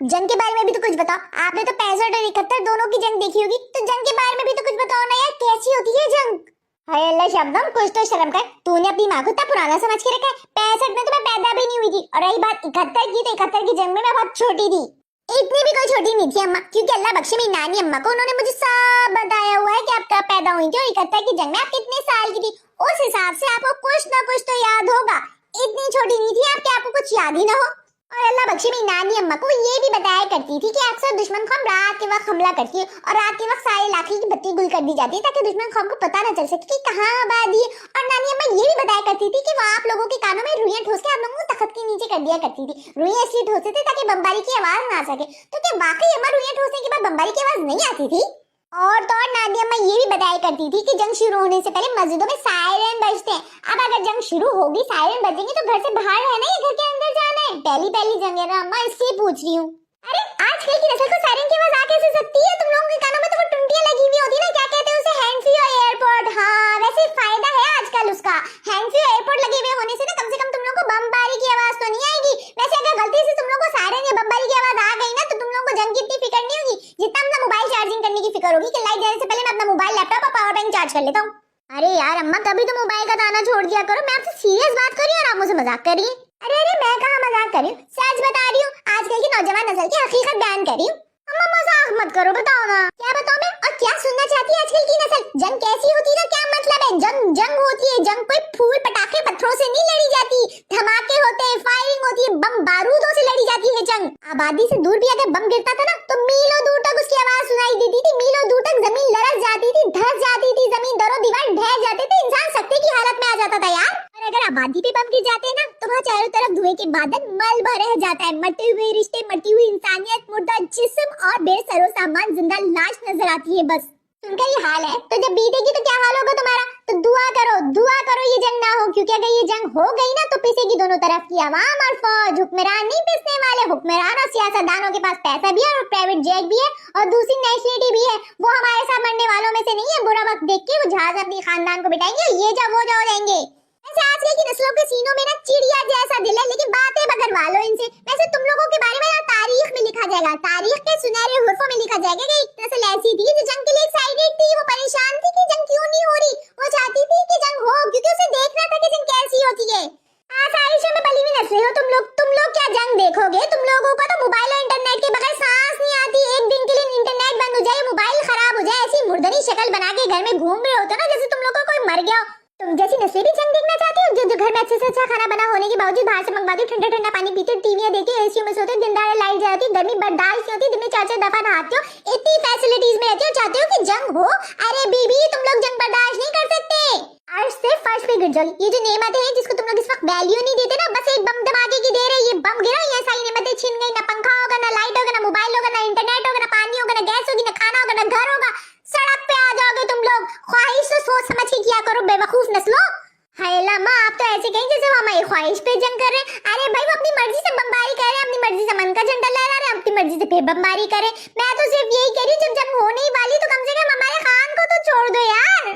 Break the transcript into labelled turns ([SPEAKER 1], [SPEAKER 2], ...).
[SPEAKER 1] जंग के बारे में भी तो कुछ बताओ। आपने तो 65 और 71 दोनों की जंग देखी होगी, तो जंग के बारे में भी तो कुछ बताओ ना यार, कैसी होती है जंग। हाय अल्लाह शबनम, कुछ तो शर्म कर। तूने अपनी माँ को इतना पुराना समझ के रखा है। 65 में तो मैं पैदा भी नहीं हुई थी, और रही बात 71 की, तो 71 की जंग में मैं बहुत छोटी थी। इतनी भी कोई छोटी नहीं थी अम्मा, क्योंकि अल्लाह बख्शे मेरी नानी अम्मा को, उन्होंने मुझे सब बताया हुआ है कि आप कब पैदा हुई थी और 71 की जंग में आप कितने साल की थी। उस हिसाब से आपको कुछ ना कुछ तो याद होगा। इतनी छोटी नहीं थी आप कि आपको कुछ याद ही ना हो। और अल्लाह बख्शे मेरी नानी अम्मा को ये भी बताया करती थी कि अक्सर दुश्मन ख़ौम रात के वक्त हमला करती है, और रात के वक्त सारे इलाके की बत्ती गुल कर दी जाती है ताकि दुश्मन ख़ौम को पता न चल सके कि कहाँ आबादी है। और नानी अम्मा ये भी बताया करती थी कि वो आप लोगों के कानों में रुइयां ठोस के आप लोगों को तख्त के नीचे कर दिया करती थी। रुइयां इसलिए ठोसते थे ताकि बमबारी की आवाज ना आ सके। तो क्या वाकई अम्मा रुइयां ठोसने के बाद बमबारी की आवाज नहीं आती थी? और तो और नानी अम्मा ये भी बताया करती थी कि जंग शुरू होने से पहले मस्जिदों में सायरन बजते हैं। अब अगर जंग शुरू होगी, सायरन बजेंगे, तो घर से बाहर रहना है या घर के अंदर जाना है? पहली जंग है ना अम्मा, इसलिए पूछ रही हूँ। अरे आजकल की नस्ल को सायरन की आवाज आ कैसे सकती है? तुम लोगों के कानों में तो वो टुंटियां लगी हुई होती है ना, क्या कहते हैं उसे, हैंड फ्री और एयरपोर्ट। हाँ वैसे फायदा है आजकल उसका। हैंड फ्री और एयरपोर्ट लगे हुए होने से ना कम से कम तुम लोगों को बमबारी की आवाज तो नहीं आएगी। वैसे अगर गलती से तुम लोगों को सायरन या बमबारी की आवाज आ गई ना, तो तुम लोगों को जंग की इतनी फिक्र नहीं होगी जितना अपना मोबाइल चार्जिंग करने की फिक्र होगी कि लाइट जाने से पहले मैं अपना मोबाइल, लैपटॉप और पावर बैंक चार्ज कर लेता हूँ। अरे यार अम्मा, कभी तो मोबाइल का दाना छोड़ दिया करो। मैं आपसे सीरियस बात कर रही हूँ और आप मुझसे मजाक कर रही हैं। अरे मैं कहाँ मजाक कर रही हूँ, सच बता रही हूँ। आजकल की नौजवान नस्ल की हकीकत बयान कर रही हूँ। अम्मा मजाक मत करो, बताओ ना क्या बताऊं मैं, और क्या सुनना चाहती है आजकल की नस्ल? जंग कैसी होती है, क्या मतलब है? जंग होती है। जंग कोई फूल पटाखे पत्थरों से नहीं लड़ी जाती, धमाके होते हैं, फायरिंग होती है, बम बारूदों से लड़ी जाती है जंग। आबादी से दूर भी अगर बम गिरता था ना, तो मीलों दूर तक उसकी आवाज सुनाई देती थी। मीलों दूर तक जमीन लरस जाती थी, धस जाती थी, जमीन दरो दीवार ढह जाते थे, इंसान सख्ते की हालत में आ जाता था यार। और अगर आबादी पे बम गिर जाते हैं ना, तो वहाँ चारों तरफ धुएं के बादल मलबा रह जाता है। मरते हुए रिश्ते, मटी हुई इंसानियत, मुर्दा जिस्म और बेसरो सामान जिंदा लाश नजर आती है। बस उनका ये हाल है, तो जब बीतेगी तो क्या हाल होगा तुम्हारा? तो दुआ करो ये जंग ना हो, क्योंकि अगर ये जंग हो गई ना, तो पिसेगी दोनों तरफ की आवाम और फौज। हुक्मरान नहीं पिसने वाले, हुक्मरान और सियासतदानों के पास पैसा भी है और प्राइवेट जेट भी है और दूसरी नेशनलिटी भी है। वो हमारे साथ मरने वालों में से नहीं है। बुरा वक्त देख के वो जहाज अपनी खानदान को बिठाएंगे, ये जा वो जा हो जाएंगे। वैसे आजकल की नस्लों के सीनों में ना चिड़िया जैसा दिल है, लेकिन बातें बगरवा लो इनसे। वैसे तुम लोगों के बारे में ना तारीख में लिखा जाएगा, तारीख के सुनहरे हुर्फों में लिखा जाएगा कि एक नस्ल ऐसी थी जो जंग के लिए एक्साइटेड थी। वो परेशान थी कि जंग क्यों नहीं हो रही। वो चाहती थी कि जंग हो, क्योंकि उसे देखना था कि जंग कैसी होती है। आसाइशों में पली हुई नस्लें हो तुम लोग क्या जंग देखोगे? तुम लोगों को तो मोबाइल और इंटरनेट के बगैर सांस नहीं आती। एक दिन के लिए इंटरनेट बंद हो जाए, मोबाइल खराब हो जाए, ऐसी मुर्दनी शक्ल बना के घर में घूम रहे होते ना जैसे तुम लोगों को कोई मर गया हो। तुम जैसी नस्लें भी जंग देखना चाहती हो, जो घर में अच्छे से अच्छा खाना बना होने के बावजूद बाहर से मंगवाती हो, ठंडा ठंडा पानी पीते हो, टीवी देखते हो, एसी में सोते हो, दिन दहाड़े लाइट जाती है, गर्मी बर्दाश्त नहीं होती, दिन में 4-4 दफा नहाते हो, इतनी फैसिलिटीज में रहते हो, चाहते हो कि जंग हो। अरे बीबी, तुम लोग जंग बर्दाश्त नहीं कर सकते। अर्श से फर्श पे गिर जाओ। ये जो नेमतें हैं जिसको तुम लोग इस वक्त वैल्यू नहीं देते ना, बस एक बम धमाके की देर है। ये बम गिरा, ये सारी नेमतें छिन गई। ना पंखा होगा, ना लाइट होगा, ना मोबाइल होगा, ना इंटरनेट होगा, ना पानी होगा, ना गैस होगी, ना खाना होगा, ना घर होगा। सड़क पे आ जाओगे तुम लोग। ख्वाहिश तो सोच समझ के किया करो बेवकूफ नस्लो। हाय अम्मा, आप तो ऐसे कहीं जैसे वो हमारी ख्वाहिश पे जंग कर रहे हैं। अरे भाई, वो अपनी मर्जी से बमबारी कर रहे हैं, अपनी मर्जी से मन का झंडा लहरा रहे हैं, अपनी मर्जी से फिर बमबारी करें। मैं तो सिर्फ यही कह रही हूँ, जब जंग होने ही वाली तो कम से कम हमारे खान को तो छोड़ दो यार।